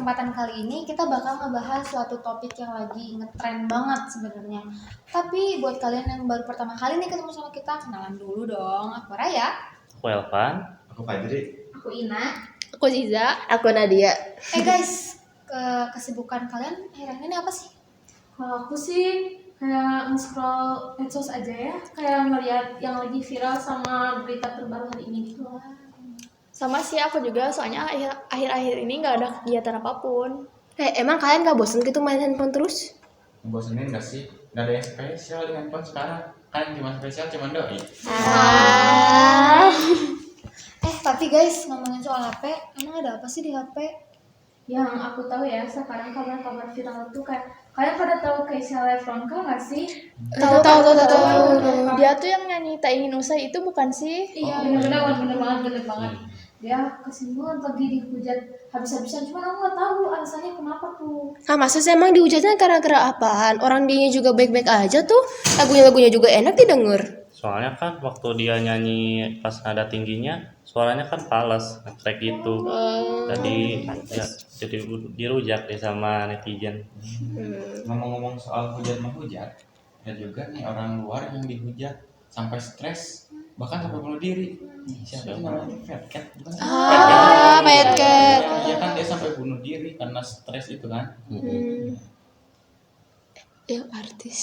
kesempatan kali ini kita bakal ngebahas suatu topik yang lagi ngetren banget sebenarnya. Tapi buat kalian yang baru pertama kali nih ketemu sama kita, kenalan dulu dong. Aku Raya. Aku Elvan. Aku Fajri. Aku Ina. Aku Ziza. Aku Nadia. Guys, kesibukan kalian akhir-akhir ini apa sih? Kalau aku sih kayak nge-scroll medsos aja ya, kayak ngeliat yang lagi viral sama berita terbaru hari ini gitu. Sama sih aku juga, soalnya akhir-akhir ini nggak ada kegiatan apapun. Emang kalian gak bosen gitu main handphone terus? Bosenin gak sih? Gak ada yang spesial di handphone sekarang. Kan cuma spesial cuma doi. Tapi guys, ngomongin soal HP, emang ada apa sih di HP? Yang aku tahu ya, sekarang kabar-kabar viral tuh kayak kalian pada tahu Keisha Lefronka nggak sih? Tahu. Dia tuh yang nyanyi Tak Ingin Usai itu bukan sih? Iya, bener banget. Dia kesimpulan lagi dihujat habis-habisan, cuma aku nggak tahu alasannya kenapa tuh. Maksudnya emang dihujatnya gara-gara apaan? Orang dia juga baik-baik aja tuh. Lagunya juga enak didengar. Soalnya kan waktu dia nyanyi pas nada tingginya, suaranya kan fals, nge-track gitu. Jadi dirujak deh sama netizen. Ngomong-ngomong soal hujat-menghujat, ada juga nih orang luar yang dihujat sampai stres, bahkan sampai bunuh diri. Siapa sih namanya? Fatcat. Fatcat. Iya kan, dia sampai bunuh diri karena stres itu kan. Yang artis.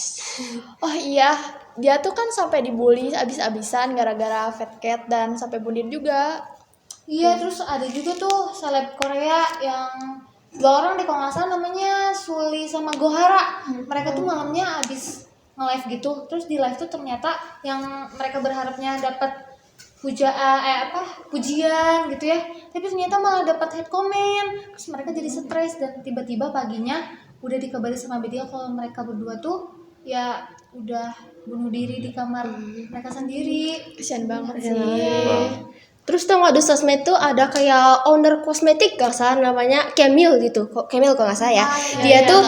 Oh iya, dia tuh kan sampai dibully abis-abisan gara-gara Fatcat dan sampai bunuh diri juga. Iya, terus ada juga tuh seleb Korea yang dua orang deh kalau nggak salah, namanya Suli sama Gohara. Mereka tuh malamnya abis nge-live gitu, terus di live tuh ternyata yang mereka berharapnya dapat pujian gitu ya, tapi ternyata malah dapat hate comment. Terus mereka jadi stres dan tiba-tiba paginya udah dikabari sama media kalau mereka berdua tuh ya udah bunuh diri di kamar mereka sendiri. Kasian banget sih. Terus tau gak di sosmed tuh ada kayak owner kosmetik gak salah namanya Camille gitu. Camille kalau gak salah ya. Dia tuh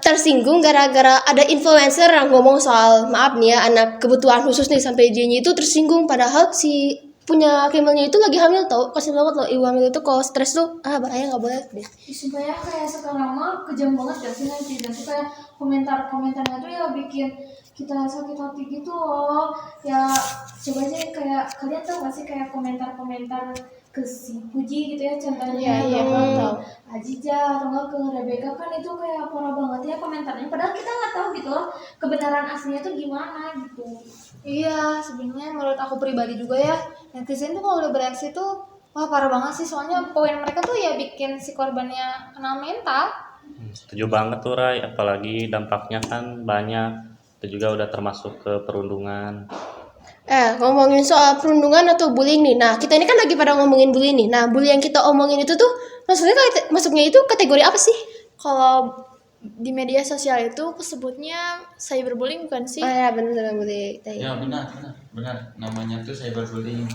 tersinggung gara-gara ada influencer yang ngomong soal maaf nih ya anak kebutuhan khusus nih, sampai dia itu tersinggung padahal si punya Camille-nya itu lagi hamil tau. Kasian banget loh ibu hamil itu kalau stres tuh bahaya, gak boleh deh. Sumpah ya, kayak sekarang mah kejam banget gak sih netizen tuh, kayak komentarnya tuh ya bikin kita sakit hati gitu loh. Ya coba aja kayak kalian tau gak sih kayak komentar-komentar ke si Puji gitu ya, contohnya tahu. Ajija atau enggak ke Rebecca, kan itu kayak parah banget ya komentarnya, padahal kita nggak tahu gitu loh kebenaran aslinya tuh gimana gitu. Iya, sebenarnya menurut aku pribadi juga ya, netizen tuh kalau udah bereaksi tuh wah parah banget sih, soalnya poin mereka tuh ya bikin si korbannya kena mental. Setuju banget tuh Ray, apalagi dampaknya kan banyak. Itu juga udah termasuk ke perundungan. Ngomongin soal perundungan atau bullying nih. Nah, kita ini kan lagi pada ngomongin bullying nih. Nah, bullying yang kita omongin itu tuh masuknya itu kategori apa sih? Kalau di media sosial itu kesebutnya cyberbullying bukan sih? Oh ya, benar bullying. Ya benar. Namanya tuh cyberbullying.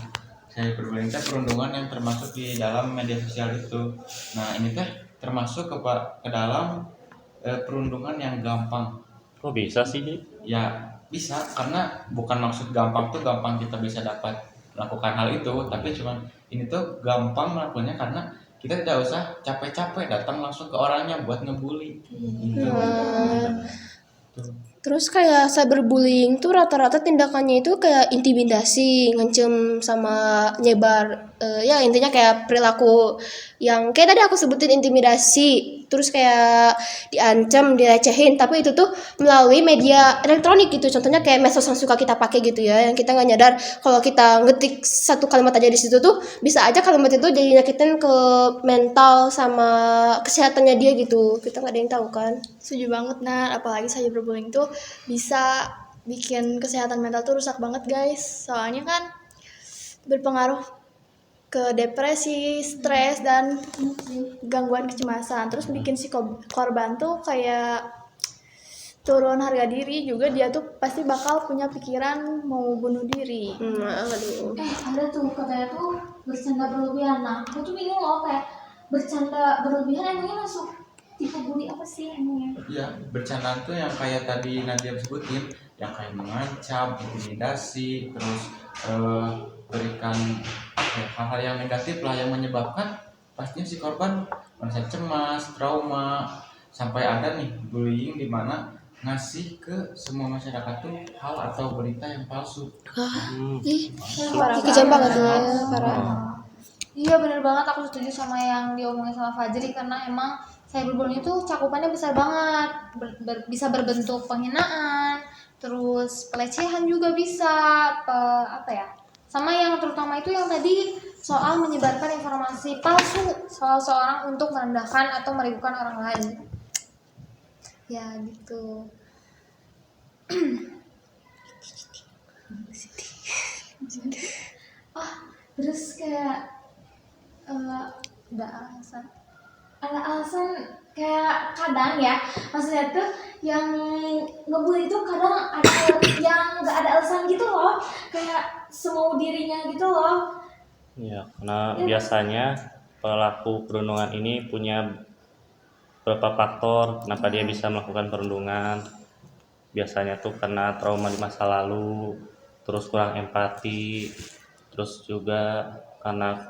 Cyberbullying itu perundungan yang termasuk di dalam media sosial itu. Nah, ini teh termasuk ke dalam perundungan yang gampang. Kok bisa sih, Ji? Ya bisa, karena bukan maksud gampang tuh gampang kita bisa dapat melakukan hal itu, tapi cuman ini tuh gampang melakukannya karena kita tidak usah capek-capek datang langsung ke orangnya buat ngebully. Terus kayak cyberbullying tuh rata-rata tindakannya itu kayak intimidasi, ngancem sama nyebar. Ya intinya kayak perilaku yang kayak tadi aku sebutin, intimidasi. Terus kayak diancam, direcehin, tapi itu tuh melalui media elektronik gitu. Contohnya kayak medsos yang suka kita pakai gitu ya, yang kita nggak nyadar kalau kita ngetik satu kalimat aja di situ tuh bisa aja kalimat itu jadi nyakitin ke mental sama kesehatannya dia gitu. Kita nggak ada yang tahu kan. Setuju banget Nah, apalagi cyberbullying tuh bisa bikin kesehatan mental tuh rusak banget guys. Soalnya kan berpengaruh ke depresi, stres, dan gangguan kecemasan. Terus bikin si korban tuh kayak turun harga diri juga, dia tuh pasti bakal punya pikiran mau bunuh diri. Ada tuh katanya tuh bercanda berlebihan. Nah, aku tuh bingung loh, kayak bercanda berlebihan emangnya masuk tipe bully apa sih emangnya? Iya, bercandaan tuh yang kayak tadi Nadia sebutin, yang kayak mengancam, intimidasi, terus berikan hal-hal yang negatif lah yang menyebabkan pastinya si korban merasa cemas, trauma, sampai ada nih bullying di mana ngasih ke semua masyarakat tuh hal atau berita yang palsu. Ih, kejam banget ya, parah. Iya bener banget, aku setuju sama yang diomongin sama Fajri, karena emang cyberbullying itu cakupannya besar banget. Bisa berbentuk penghinaan, terus pelecehan juga bisa, apa ya, sama yang terutama itu yang tadi soal menyebarkan informasi palsu soal seorang untuk merendahkan atau meragukan orang lain. Ya gitu. Terus kayak Udah alasan. ada alasan kayak kadang ya, maksudnya tuh yang ngebully itu kadang ada yang nggak ada alasan gitu loh, kayak semau dirinya gitu loh. Ya, karena biasanya pelaku perundungan ini punya beberapa faktor kenapa dia bisa melakukan perundungan. Biasanya tuh karena trauma di masa lalu, terus kurang empati, terus juga karena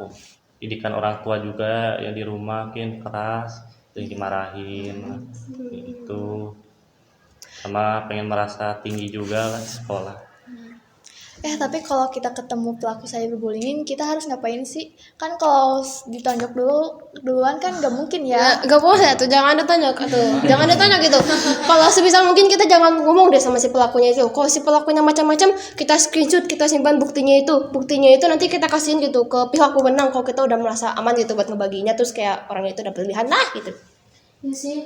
didikan orang tua juga yang di rumah mungkin keras, sering dimarahin, itu sama pengen merasa tinggi juga lah di sekolah. Tapi kalau kita ketemu pelaku cyberbullying, kita harus ngapain sih? Kan kalau ditonjok duluan kan gak mungkin ya. Gak boleh tuh, jangan ditonjok tuh, jangan ditonjok gitu. Kalau sebisa mungkin kita jangan ngomong deh sama si pelakunya itu. Kalau si pelakunya macam-macam, kita screenshot, kita simpan buktinya itu nanti kita kasihin gitu ke pihak pemenang. Kalau kita udah merasa aman gitu buat ngebaginya, terus kayak orangnya itu udah berlebihan lah gitu. Ya sih,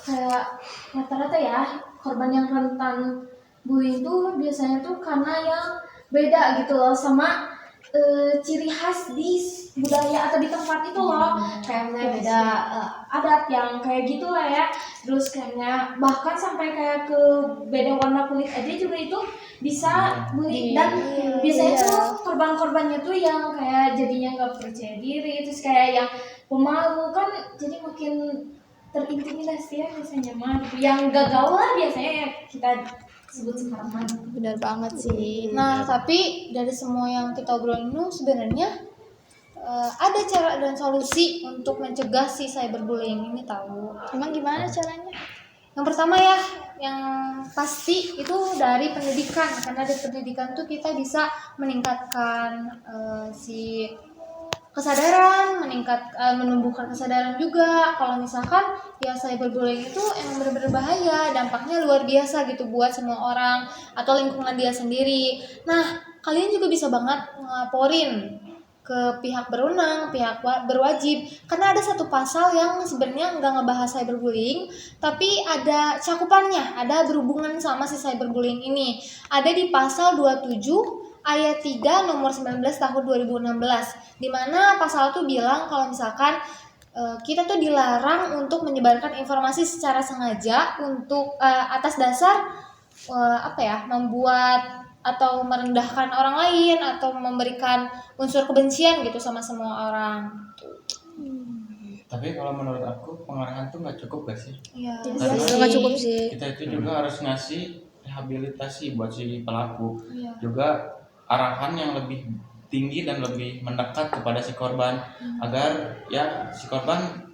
kayak rata-rata ya korban yang rentan bullying itu biasanya tuh karena yang beda gitu loh sama ciri khas di budaya atau di tempat itu loh, kayaknya beda adat yang kayak gitu lah ya. Terus kayaknya bahkan sampai kayak ke beda warna kulit aja juga itu bisa bully. Dan biasanya tuh korban-korbannya tuh yang kayak jadinya nggak percaya diri, terus kayak yang pemalu kan, jadi makin terintimidasi ya biasanya mah. Yang gagal lah biasanya ya kita sebut sekarang mah. Benar banget sih. Nah, tapi dari semua yang kita obrolin itu sebenarnya ada cara dan solusi untuk mencegah si cyberbullying ini tahu. Emang gimana caranya? Yang pertama ya, yang pasti itu dari pendidikan, karena dari pendidikan tuh kita bisa meningkatkan si kesadaran, menumbuhkan kesadaran juga kalau misalkan ya cyberbullying itu emang benar-benar bahaya, dampaknya luar biasa gitu buat semua orang atau lingkungan dia sendiri. Nah, kalian juga bisa banget ngelaporin ke pihak berwenang, pihak berwajib, karena ada satu pasal yang sebenarnya nggak ngebahas cyberbullying, tapi ada cakupannya, ada berhubungan sama si cyberbullying ini. Ada di pasal 27 ayat 3 nomor 19 tahun 2016, di mana pasal itu bilang kalau misalkan kita tuh dilarang untuk menyebarkan informasi secara sengaja untuk atas dasar membuat atau merendahkan orang lain atau memberikan unsur kebencian gitu sama semua orang. Tapi kalau menurut aku pengarahan tuh nggak cukup gak sih? Iya. Karena Nggak cukup sih. kita itu juga harus ngasih rehabilitasi buat si pelaku. Iya. Juga arahan yang lebih tinggi dan lebih mendekat kepada si korban agar ya si korban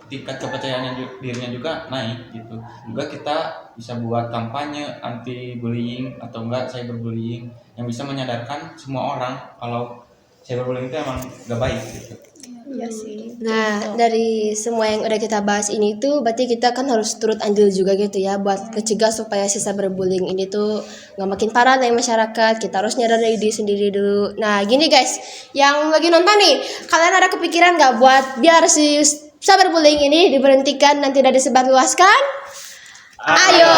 tingkat kepercayaan dirinya juga naik gitu. Juga kita bisa buat kampanye anti bullying atau enggak cyberbullying yang bisa menyadarkan semua orang kalau cyberbullying itu emang gak baik gitu. Iya sih. Nah, dari semua yang udah kita bahas ini tuh berarti kita kan harus turut andil juga gitu ya buat kecegah supaya si cyberbullying ini tuh nggak makin parah dari masyarakat. Kita harus nyadar dari diri sendiri dulu. Nah, gini guys, yang lagi nonton nih, kalian ada kepikiran nggak buat biar si cyberbullying ini diberhentikan dan tidak disebarluaskan? Ayo,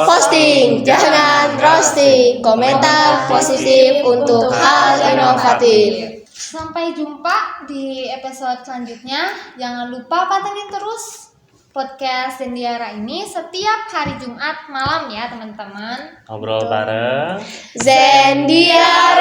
posting, jangan roasting, komentar positif untuk hal inovatif. Sampai jumpa di episode selanjutnya. Jangan lupa pantengin terus podcast Zendiara ini setiap hari Jumat malam ya teman-teman. Ngobrol bareng Zendiara.